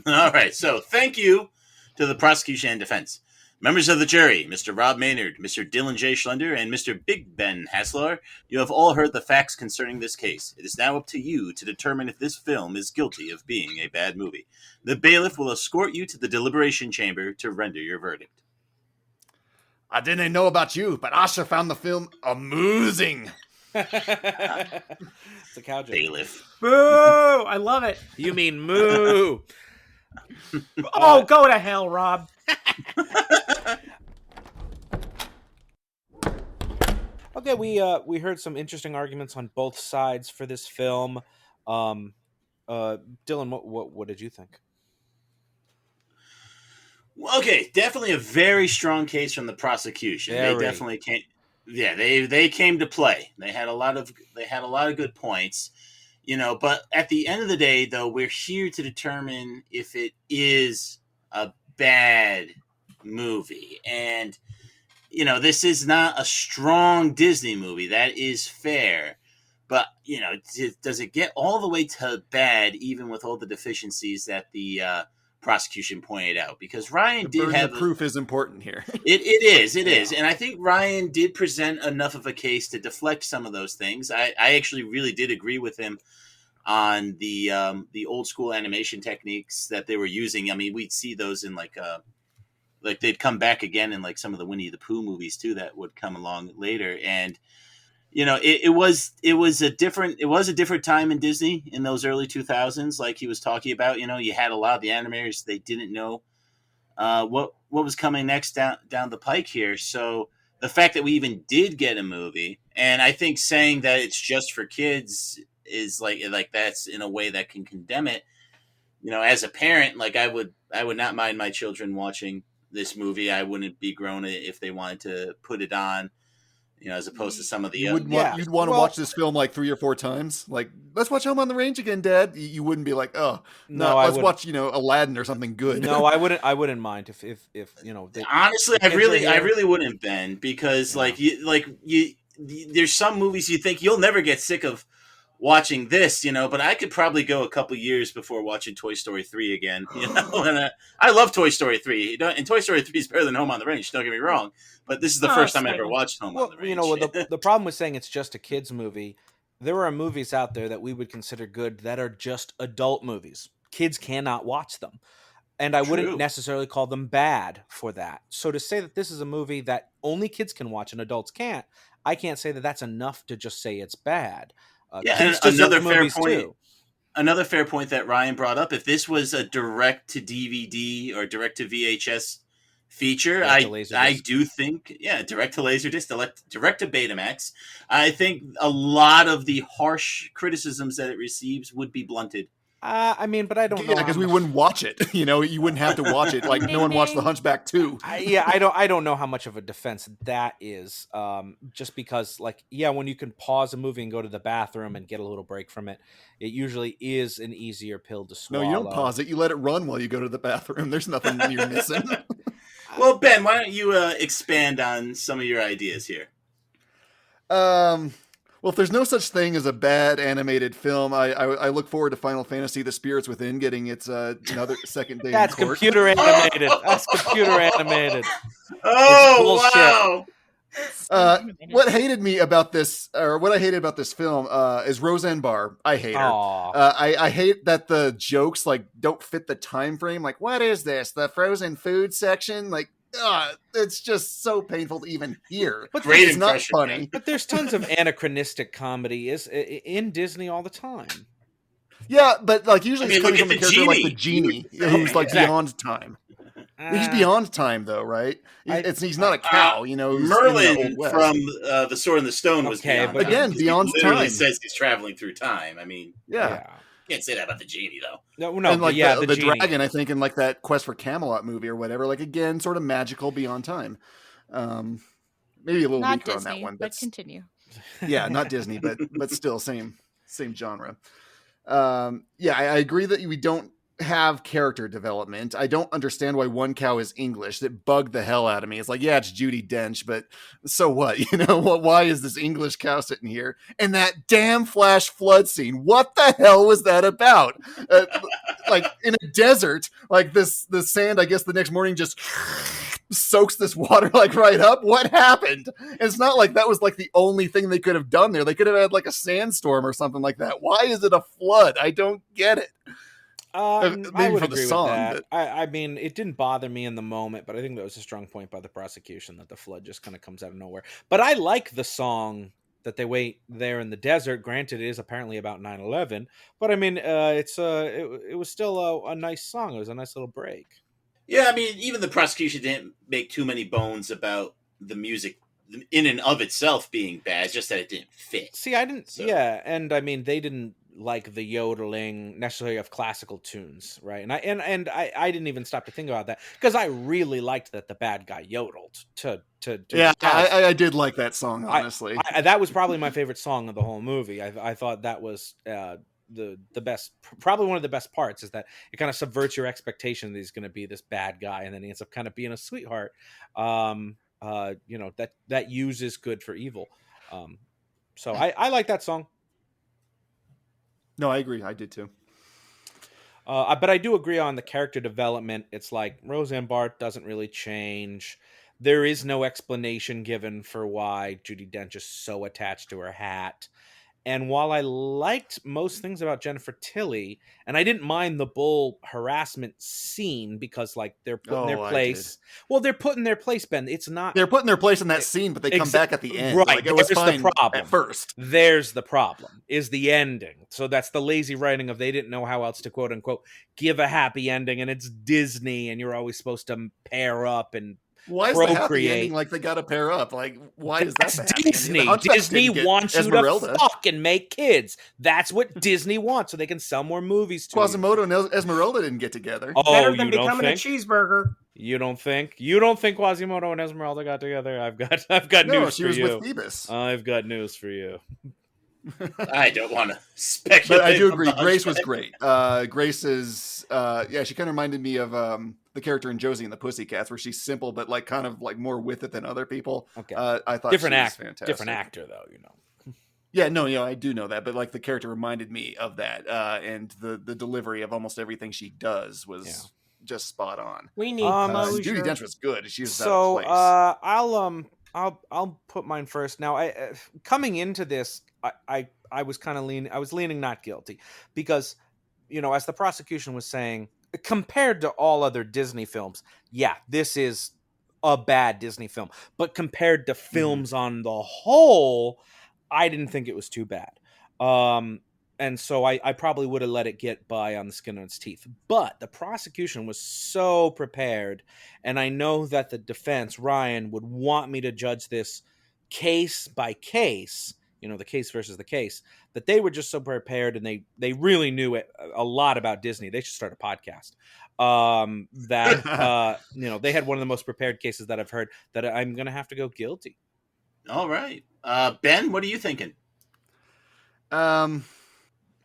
All right, so thank you to the prosecution and defense. Members of the jury, Mr. Robb Maynard, Mr. Dylan J. Schlender, and Mr. Big Ben Haslar, you have all heard the facts concerning this case. It is now up to you to determine if this film is guilty of being a bad movie. The bailiff will escort you to the deliberation chamber to render your verdict. I didn't know about you, but I sure found the film amusing. It's a cow joke. Bailiff. Boo! I love it. You mean moo? Oh, go to hell, Rob. Okay, we heard some interesting arguments on both sides for this film. Dylan, what did you think? Okay, definitely a very strong case from the prosecution. Very. They definitely came. Yeah, they came to play. They had a lot of good points, But at the end of the day, though, we're here to determine if it is a bad movie, and this is not a strong Disney movie. That is fair, but does it get all the way to bad, even with all the deficiencies that the prosecution pointed out? Because Ryan did have the proof is important here. It is, and I think Ryan did present enough of a case to deflect some of those things. I actually really did agree with him on the old school animation techniques that they were using. I mean, we'd see those in like they'd come back again in like some of the Winnie the Pooh movies too that would come along later, and it was a different time in Disney in those early 2000s. Like he was talking about, you had a lot of the animators, they didn't know what was coming next down the pike here. So the fact that we even did get a movie, and I think saying that it's just for kids is like that's in a way that can condemn it. As a parent, like I would not mind my children watching this movie. I wouldn't begrudge it if they wanted to put it on. As opposed to some of the you'd want to watch this film like 3 or 4 times. Like, let's watch Home on the Range again, Dad. You wouldn't be like, oh no, let's watch Aladdin or something good. No, I wouldn't mind if honestly, I really wouldn't, Ben, because there's some movies you think you'll never get sick of watching this, but I could probably go a couple years before watching Toy Story 3 again, and I love Toy Story 3, and Toy Story 3 is better than Home on the Range, don't get me wrong, but this is the first time I ever watched Home on the Range. The problem with saying it's just a kid's movie, there are movies out there that we would consider good that are just adult movies. Kids cannot watch them, and I wouldn't necessarily call them bad for that. So to say that this is a movie that only kids can watch and adults can't, I can't say that that's enough to just say it's bad. And another fair point. Another fair point that Ryan brought up: if this was a direct to DVD or direct to VHS feature, I do think, direct to Laserdisc, direct to Betamax, I think a lot of the harsh criticisms that it receives would be blunted. But I don't know. Yeah, because we wouldn't watch it. You wouldn't have to watch it. Like no one watched The Hunchback 2. I don't know how much of a defense that is. Just because, when you can pause a movie and go to the bathroom and get a little break from it, it usually is an easier pill to swallow. No, you don't pause it. You let it run while you go to the bathroom. There's nothing you're missing. Well, Ben, why don't you expand on some of your ideas here? Well, if there's no such thing as a bad animated film, I look forward to Final Fantasy: The Spirits Within getting its another second day. That's in court. computer animated. That's computer animated. Oh, wow! What I hated about this film is Roseanne Barr. I hate her. I hate that the jokes don't fit the time frame. Like, what is this? The frozen food section? It's just so painful to even hear. But it's not funny. But there's tons of anachronistic comedy in Disney all the time. Yeah, but usually it's coming from a character like the genie, who's beyond time. He's beyond time, though, right? He's not a cow, you know. Merlin from The Sword in the Stone was beyond but again, beyond he literally time. says he's traveling through time. I mean, yeah. Can't say that about the genie, though. No, and like the dragon, I think, in like that Quest for Camelot movie or whatever, like again, sort of magical beyond time. Maybe a little not weaker Disney, on that one, but continue. Yeah, not Disney, but still same genre. I agree that we don't have character development. I don't understand why one cow is English. That bugged the hell out of me. It's like, yeah, it's Judi Dench, but so what? You know, why is this English cow sitting here? And that damn flash flood scene. What the hell was that about? Like in a desert, like the sand, I guess the next morning just soaks this water like right up. What happened? And it's not like that was like the only thing they could have done there. They could have had like a sandstorm or something like that. Why is it a flood? I don't get it. I would agree with that. I mean, it didn't bother me in the moment, but I think that was a strong point by the prosecution that the flood just kind of comes out of nowhere. But I like the song that they wait there in the desert. Granted, it is apparently about 9/11, but I mean, it was still a nice song. It was a nice little break. Yeah, I mean, even the prosecution didn't make too many bones about the music in and of itself being bad. It's just that it didn't fit. See, I didn't. So. Yeah, and I mean, they didn't like the yodeling necessarily of classical tunes, right? And I didn't even stop to think about that because I really liked that the bad guy yodeled to yeah, I did like that song, honestly. That was probably my favorite song of the whole movie. I thought that was the best, probably one of the best parts, is that it kind of subverts your expectation that he's going to be this bad guy, and then he ends up kind of being a sweetheart. You know, that uses good for evil. So I like that song. No, I agree. I did too. But I do agree on the character development. It's like Roseanne Barr doesn't really change. There is no explanation given for why Judi Dench is so attached to her hat. And while I liked most things about Jennifer Tilly, and I didn't mind the bull harassment scene because, like, they're put in their place. Well, they're put in their place, Ben. It's not. They're put in their place in that scene, but they come back at the end. Right. Like, it was fine the problem. At first. There's the problem, is the ending. So that's the lazy writing of they didn't know how else to, quote unquote, give a happy ending. And it's Disney, and you're always supposed to pair up and why is the happy ending like they got to pair up? Like, why is that the happy Disney? Disney wants you to fuck and make kids. That's what Disney wants, so they can sell more movies to Quasimodo and Esmeralda didn't get together. Oh, better than becoming a cheeseburger. You don't think? You don't think Quasimodo and Esmeralda got together? I've got news for you. No, she was with Phoebus. I've got news for you. I don't want to speculate. But I do agree. Grace was great. Grace is, she kind of reminded me of the character in Josie and the Pussycats, where she's simple but like kind of like more with it than other people. Okay, I thought different she was fantastic. Different actor though, you know. Yeah, no, I do know that, but like the character reminded me of that, and the delivery of almost everything she does was just spot on. We need closure. Judi Dench was good. She was out of place. I'll put mine first. Now, I coming into this, I was kind of leaning not guilty because, you know, as the prosecution was saying, compared to all other Disney films, yeah, this is a bad Disney film. But compared to films on the whole, I didn't think it was too bad. And so I probably would have let it get by on the skin of its teeth. But the prosecution was so prepared, and I know that the defense, Ryan, would want me to judge this case by case, you know, the case versus the case, that they were just so prepared, and they really knew a lot about Disney. They should start a podcast. You know, they had one of the most prepared cases that I've heard, that I'm going to have to go guilty. All right. Ben, what are you thinking?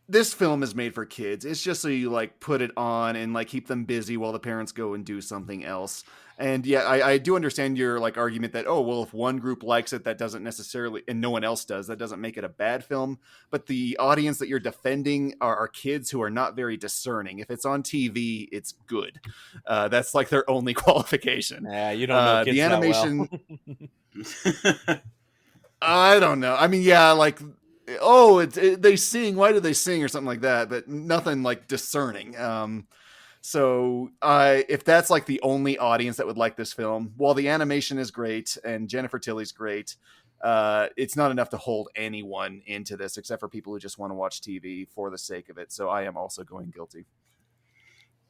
This film is made for kids. It's just so you like put it on and like keep them busy while the parents go and do something else. And yeah, I do understand your like argument that, oh, well, if one group likes it, that doesn't necessarily, and no one else does, that doesn't make it a bad film. But the audience that you're defending are kids who are not very discerning. If it's on TV, it's good. That's like their only qualification. Yeah, you don't know kids the animation. That well. I don't know. I mean, yeah, like, oh, they sing. Why do they sing or something like that? But nothing like discerning. So if that's like the only audience that would like this film, while the animation is great and Jennifer Tilly's great, it's not enough to hold anyone into this except for people who just want to watch TV for the sake of it. So I am also going guilty.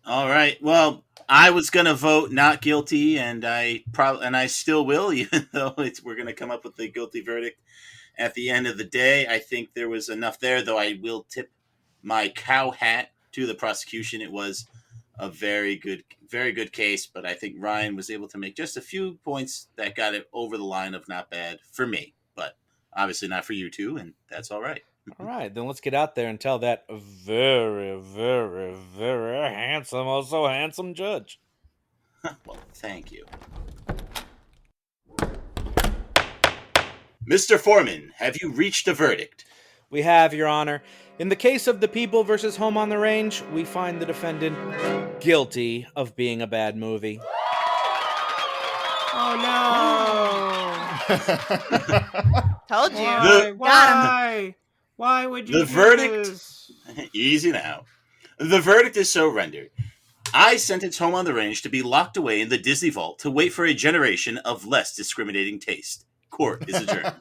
All right. Well, I was gonna vote not guilty, and I still will, even though we're gonna come up with a guilty verdict at the end of the day. I think there was enough there, though. I will tip my cow hat to the prosecution. It was a very good case, but I think Ryan was able to make just a few points that got it over the line of not bad for me, but obviously not for you two, and that's all right. All right, then let's get out there and tell that very, very, very handsome, also handsome judge. Well, thank you. Mr. Foreman, have you reached a verdict? We have, Your Honor. In the case of The People versus Home on the Range, we find the defendant guilty of being a bad movie. Oh, no. Told you. Why would you The verdict... Easy now. The verdict is so rendered. I sentence Home on the Range to be locked away in the Disney vault to wait for a generation of less discriminating taste. Court is adjourned.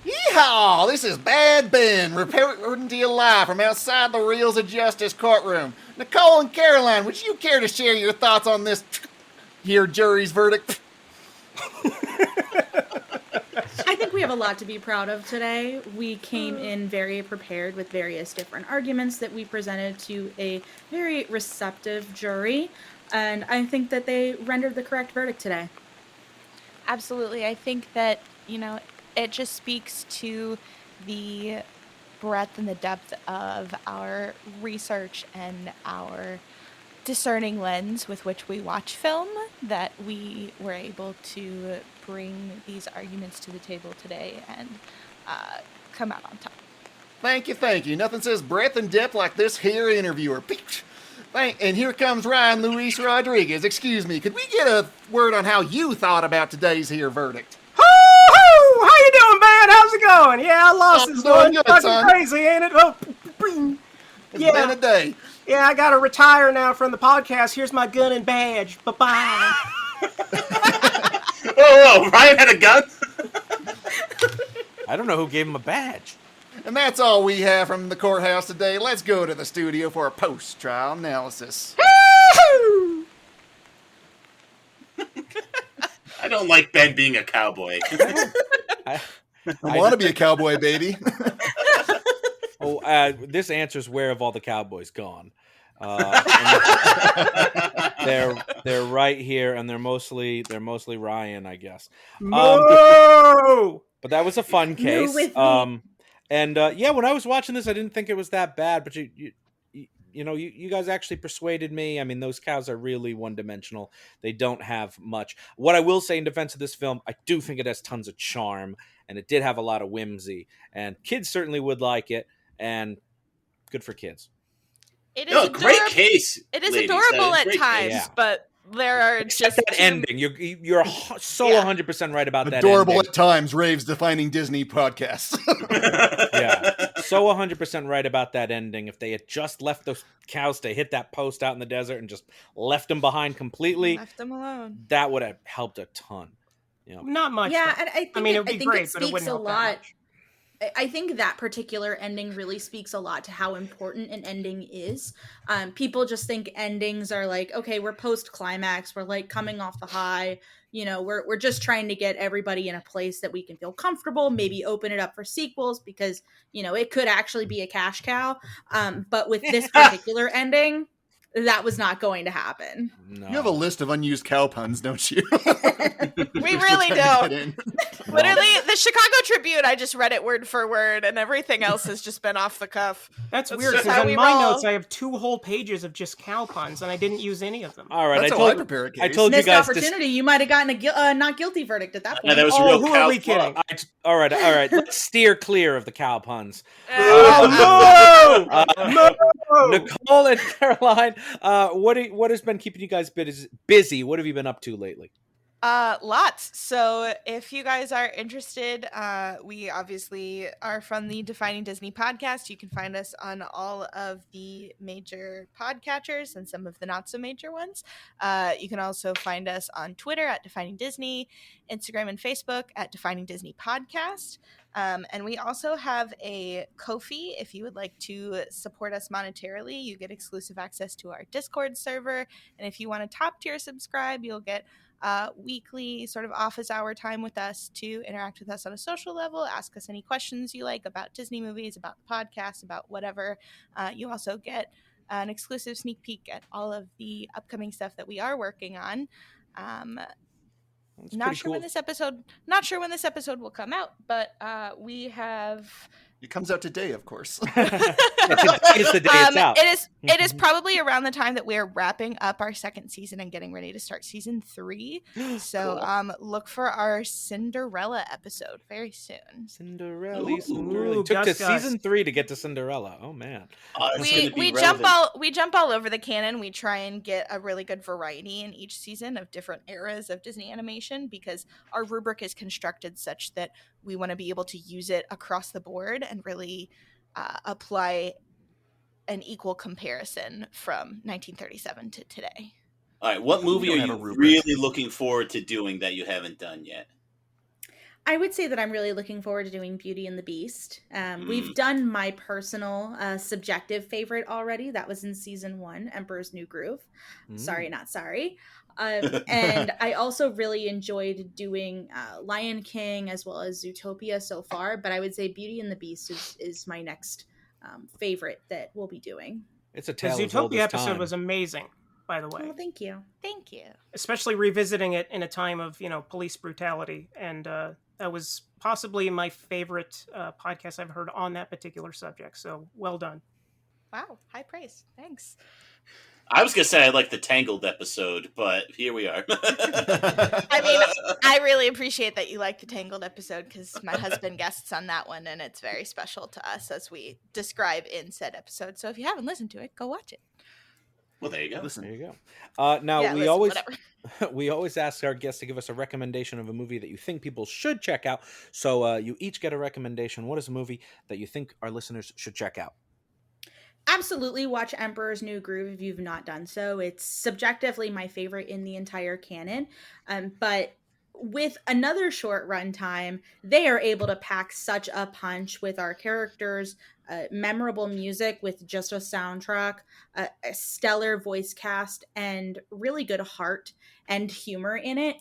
Yeehaw! This is Bad Ben, reporting to you live from outside the Reels of Justice courtroom. Nicole and Caroline, would you care to share your thoughts on this here jury's verdict? I think we have a lot to be proud of today. We came in very prepared with various different arguments that we presented to a very receptive jury, and I think that they rendered the correct verdict today. Absolutely. I think that, it just speaks to the breadth and the depth of our research and our discerning lens with which we watch film, that we were able to bring these arguments to the table today and come out on top. Thank you. Nothing says breadth and depth like this here interviewer. And here comes Ryan Luis Rodriguez. Excuse me, could we get a word on how you thought about today's here verdict? Ho-ho! How you doing, man? How's it going? Yeah, I lost this one. Good, Fucking son. Crazy, ain't it? Oh, It's been a day. Yeah, I gotta retire now from the podcast. Here's my gun and badge. Bye-bye. Whoa, Ryan had a gun? I don't know who gave him a badge. And that's all we have from the courthouse today. Let's go to the studio for a post-trial analysis. I don't like Ben being a cowboy. I want to be a cowboy, baby. This answers where have all the cowboys gone? They're right here, and they're mostly Ryan, I guess. But that was a fun case. When I was watching this, I didn't think it was that bad. But you guys actually persuaded me. I mean, those cows are really one-dimensional. They don't have much. What I will say in defense of this film, I do think it has tons of charm, and it did have a lot of whimsy, and kids certainly would like it. And good for kids. It is great case. It is ladies. adorable at times, times, but there are Except just that ending. You're so 100% right about that. Adorable ending. at times. Raves defining Disney podcasts. Yeah, so 100% right about that ending. If they had just left those cows to hit that post out in the desert and just left them behind completely, left them alone, that would have helped a ton. Not much. Yeah, though. and I think it would be great, it but it speaks wouldn't a help that lot. much. I think that particular ending really speaks a lot to how important an ending is. People just think endings are like, okay, we're post-climax, we're like coming off the high, we're just trying to get everybody in a place that we can feel comfortable, maybe open it up for sequels because, it could actually be a cash cow. But with this particular ending, that was not going to happen. No. You have a list of unused cow puns, don't you? We really do. Literally, the Chicago Tribune, I just read it word for word, and everything else has just been off the cuff. That's weird, just because how on we my roll. notes, I have 2 whole pages of just cow puns, and I didn't use any of them. All right, That's how I prepare a case. I told you Missed guys opportunity. You might have gotten a not guilty verdict at that point. Yeah, that was a real who cow are we kidding? All right. Let's steer clear of the cow puns. No! Nicole and Caroline, what has been keeping you guys busy? What have you been up to lately? Lots. So if you guys are interested, we obviously are from the Defining Disney podcast. You can find us on all of the major podcatchers and some of the not so major ones. You can also find us on Twitter at Defining Disney, Instagram and Facebook at Defining Disney Podcast. And we also have a Ko-fi. If you would like to support us monetarily, you get exclusive access to our Discord server. And if you want to top tier subscribe, you'll get weekly sort of office hour time with us to interact with us on a social level, ask us any questions you like about Disney movies, about the podcast, about whatever. You also get an exclusive sneak peek at all of the upcoming stuff that we are working on. Not sure when this episode will come out, but we have. It comes out today, of course. It's the day it's out. It is probably around the time that we are wrapping up our second season and getting ready to start season 3. So Cool. Look for our Cinderella episode very soon. Cinderella. Ooh, Took to Gus. season 3 to get to Cinderella. Oh man. We jump all over the canon. We try and get a really good variety in each season of different eras of Disney animation, because our rubric is constructed such that we want to be able to use it across the board and really apply an equal comparison from 1937 to today. All right, what movie are you really looking forward to doing that you haven't done yet? I would say that I'm really looking forward to doing Beauty and the Beast. We've done my personal subjective favorite already. That was in season 1, Emperor's New Groove. Sorry, not sorry. And I also really enjoyed doing Lion King as well as Zootopia so far. But I would say Beauty and the Beast is my next favorite that we'll be doing. It's a tale The as old Zootopia as episode time. was amazing, by the way. Oh, thank you. Thank you. Especially revisiting it in a time of, police brutality. And that was possibly my favorite podcast I've heard on that particular subject. So well done. Wow, high praise. Thanks. I was going to say I like the Tangled episode, but here we are. I mean, I really appreciate that you like the Tangled episode, because my husband guests on that one, and it's very special to us as we describe in said episode. So if you haven't listened to it, go watch it. Well, there you go. Listen. There you go. Now, Yeah, we always ask our guests to give us a recommendation of a movie that you think people should check out. So you each get a recommendation. What is a movie that you think our listeners should check out? Absolutely watch Emperor's New Groove if you've not done so. It's subjectively my favorite in the entire canon. But with another short runtime, they are able to pack such a punch with our characters, memorable music with just a soundtrack, a stellar voice cast, and really good heart and humor in it.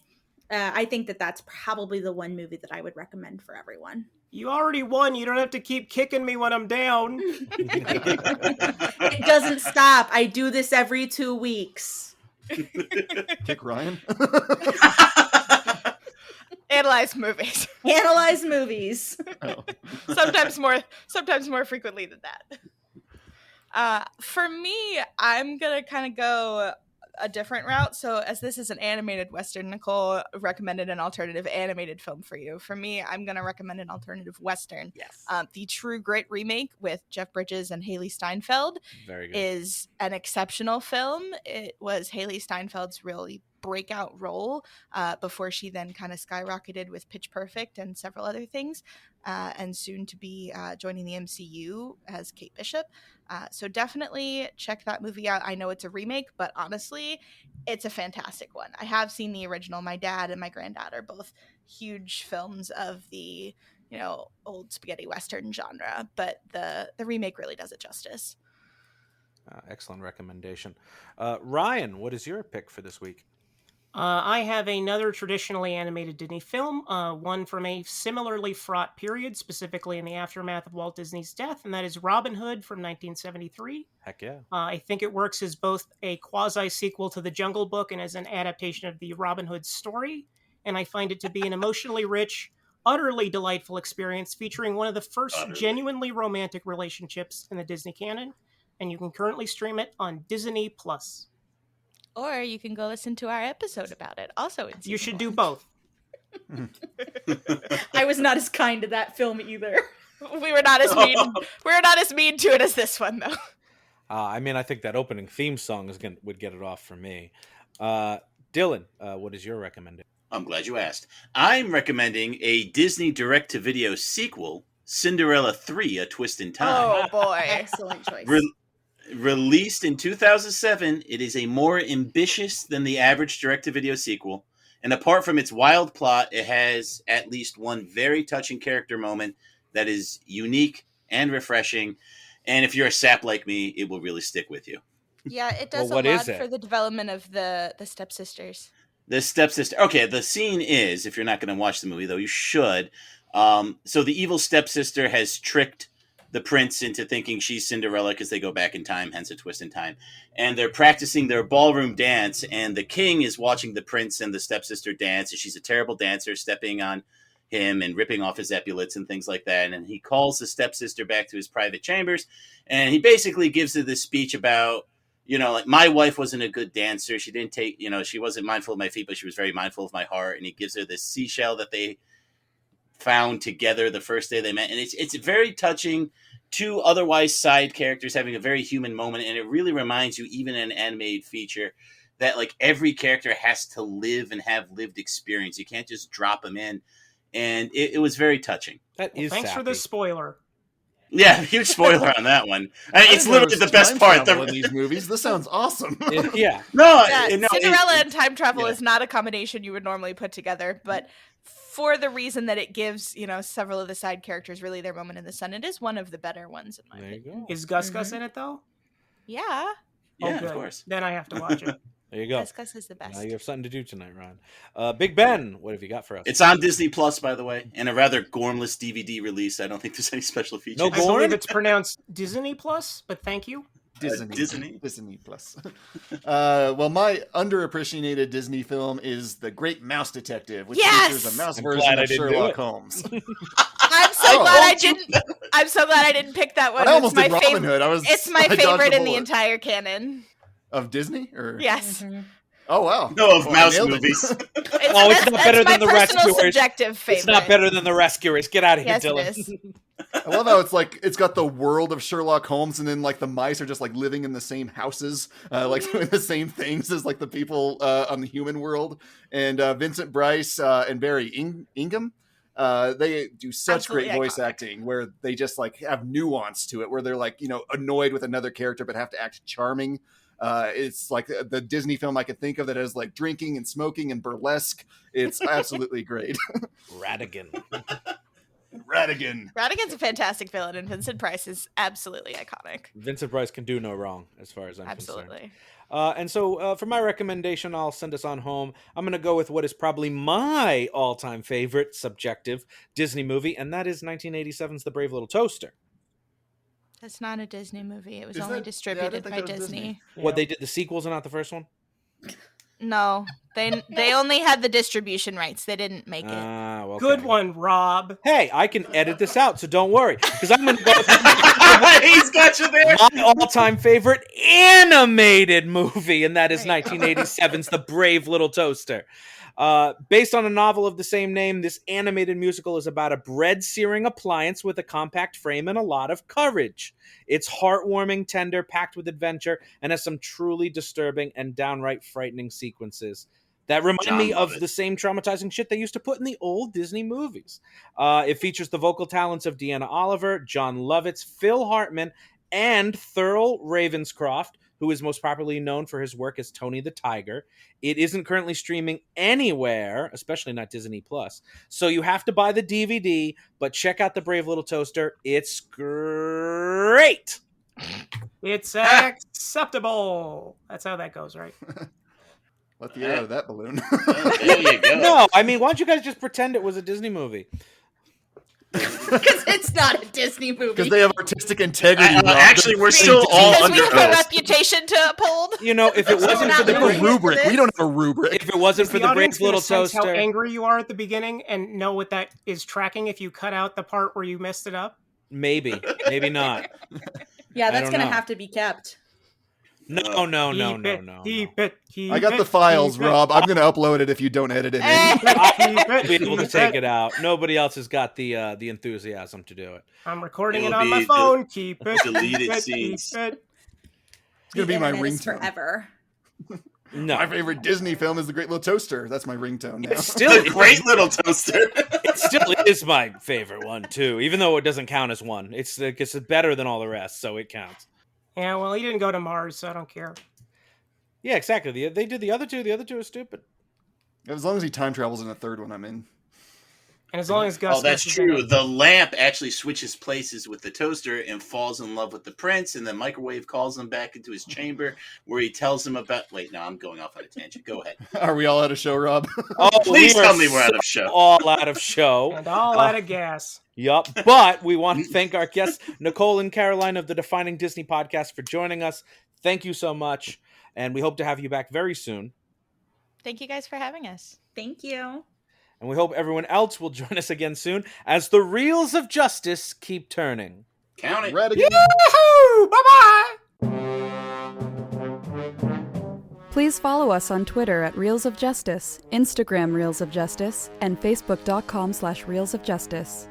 I think that that's probably the one movie that I would recommend for everyone. You already won. You don't have to keep kicking me when I'm down. It doesn't stop. I do this every 2 weeks. Kick Ryan. Analyze movies. Analyze movies. Oh. sometimes more frequently than that. For me, I'm gonna kind of go a different route. So as this is an animated Western, Nicole recommended an alternative animated film for you. For me, I'm going to recommend an alternative Western. Yes. The True Grit remake with Jeff Bridges and Haley Steinfeld is an exceptional film. It was Haley Steinfeld's really breakout role before she then kind of skyrocketed with Pitch Perfect and several other things, and soon to be joining the MCU as Kate Bishop. So definitely check that movie out. I know it's a remake, but honestly, it's a fantastic one. I have seen the original. My dad and my granddad are both huge films of the, old spaghetti Western genre, but the remake really does it justice. Excellent recommendation. Ryan, what is your pick for this week? I have another traditionally animated Disney film, one from a similarly fraught period, specifically in the aftermath of Walt Disney's death, and that is Robin Hood from 1973. Heck yeah. I think it works as both a quasi-sequel to The Jungle Book and as an adaptation of the Robin Hood story, and I find it to be an emotionally rich, utterly delightful experience featuring one of the first genuinely romantic relationships in the Disney canon, and you can currently stream it on Disney+. Or you can go listen to our episode about it. Also, you should do both. I was not as kind to that film either. We were not as mean. We were not as mean to it as this one, though. I think that opening theme song would get it off for me. Dylan, what is your recommendation? I'm glad you asked. I'm recommending a Disney direct-to-video sequel, Cinderella 3: A Twist in Time. Oh boy. Excellent choice. Released in 2007, it is a more ambitious than the average direct-to-video sequel. And apart from its wild plot, it has at least one very touching character moment that is unique and refreshing. And if you're a sap like me, it will really stick with you. Yeah, it does Well, a what is lot it? for the development of the stepsisters. The stepsister. Okay, the scene is, if you're not going to watch the movie, though, you should. So the evil stepsister has tricked the prince into thinking she's Cinderella because they go back in time, hence a twist in time. And they're practicing their ballroom dance, and the king is watching the prince and the stepsister dance, and she's a terrible dancer, stepping on him and ripping off his epaulets and things like that. And he calls the stepsister back to his private chambers, and he basically gives her this speech about, like, my wife wasn't a good dancer. She didn't take, she wasn't mindful of my feet, but she was very mindful of my heart. And he gives her this seashell that they found together the first day they met. And it's very touching. Two otherwise side characters having a very human moment. And it really reminds you, even in an animated feature, that like every character has to live and have lived experience. You can't just drop them in. And it was very touching. Thanks for the spoiler. Yeah, huge spoiler on that one. It's literally the best part in these movies. This sounds awesome. Yeah. Cinderella and time travel is not a combination you would normally put together, but for the reason that it gives, several of the side characters really their moment in the sun, it is one of the better ones in my opinion. Is Gus Gus in it though? Yeah. Yeah, of course. Then I have to watch it. There you go. Gus is the best. Now you have something to do tonight, Ron. Big Ben, what have you got for us? It's on Disney Plus, by the way, and a rather gormless DVD release. I don't think there's any special features. No I believe it's pronounced Disney Plus, but thank you. Disney Plus. Well, my underappreciated Disney film is The Great Mouse Detective, which features a mouse version of Sherlock Holmes. I'm so glad I didn't pick that one. I almost did Robin Hood. It's my favorite in the entire canon. Of Disney? Or yes. Oh wow. No, of mouse movies. It's not better than the Rescuers. Subjective favorite. It's not better than the Rescuers. Get out of here, yes, Dylan. It is. I love how it's got the world of Sherlock Holmes, and then like the mice are just like living in the same houses, like doing the same things as like the people on the human world. And Vincent Price and Barry Ingham, they do such Absolutely great voice iconic. acting where they just like have nuance to it, where they're like annoyed with another character but have to act charming. It's like the Disney film I could think of that has like drinking and smoking and burlesque. It's absolutely great. Radigan. Radigan's a fantastic villain, and Vincent Price is absolutely iconic. Vincent Price can do no wrong, as far as I'm concerned. Absolutely. And so for my recommendation, I'll send us on home. I'm going to go with what is probably my all-time favorite subjective Disney movie, and that is 1987's The Brave Little Toaster. That's not a Disney movie. It was only distributed by Disney. What, they did the sequels and not the first one? No, they only had the distribution rights. They didn't make it. Okay. Good one, Rob. Hey, I can edit this out, so don't worry. Because I'm going to go with He's got you there. my all-time favorite animated movie, and that is 1987's The Brave Little Toaster. Based on a novel of the same name, this animated musical is about a bread-searing appliance with a compact frame and a lot of courage. It's heartwarming, tender, packed with adventure, and has some truly disturbing and downright frightening sequences that remind me of the same traumatizing shit they used to put in the old Disney movies. It features the vocal talents of Deanna Oliver, John Lovitz, Phil Hartman, and Thurl Ravenscroft, who is most popularly known for his work as Tony the Tiger. It isn't currently streaming anywhere, especially not Disney Plus. So you have to buy the DVD, but check out The Brave Little Toaster. It's great. It's acceptable. That's how that goes, right? Let the air out of that balloon. There you go. No, I mean, why don't you guys just pretend it was a Disney movie? Because it's not a Disney movie. Because they have artistic integrity. Actually, we're still all Because under we have a oath. reputation to uphold. If it wasn't for We have a rubric. We don't have a rubric. If it wasn't for the Brave audience Little gonna sense Toaster, how angry you are at the beginning and know what that is tracking if you cut out the part where you messed it up? maybe not. Yeah, I that's don't going to know. have to be kept. No. Keep it. I got the files, Rob. I'm going to upload it if you don't edit it in. I'll be able to take it out. Nobody else has got the enthusiasm to do it. I'm recording it It'll on my be phone. Keep it. deleted keep it, scenes. keep it. It's going to be my Internet is ringtone. forever. No. My favorite Disney film is The Great Little Toaster. That's my ringtone now. It's still The Great Little Toaster. It still is my favorite one too, even though it doesn't count as one. It's better than all the rest, so it counts. Yeah, well, he didn't go to Mars, so I don't care. Yeah, exactly. They did the other two. The other two are stupid. As long as he time travels in the third one, I'm in. And as long as Gus... Oh, that's true. The lamp actually switches places with the toaster and falls in love with the prince, and the microwave calls him back into his chamber where he tells him about... Wait, no, I'm going off on a tangent. Go ahead. Are we all out of show, Rob? Oh, Please tell me we're out of show. All out of show. And all out of gas. Yup. But we want to thank our guests, Nicole and Caroline of the Defining Disney podcast, for joining us. Thank you so much. And we hope to have you back very soon. Thank you guys for having us. Thank you. And we hope everyone else will join us again soon as the reels of justice keep turning. Count it. Ready? Yahoo! Bye-bye! Please follow us on Twitter at Reels of Justice, Instagram Reels of Justice, and Facebook.com/Reels of Justice.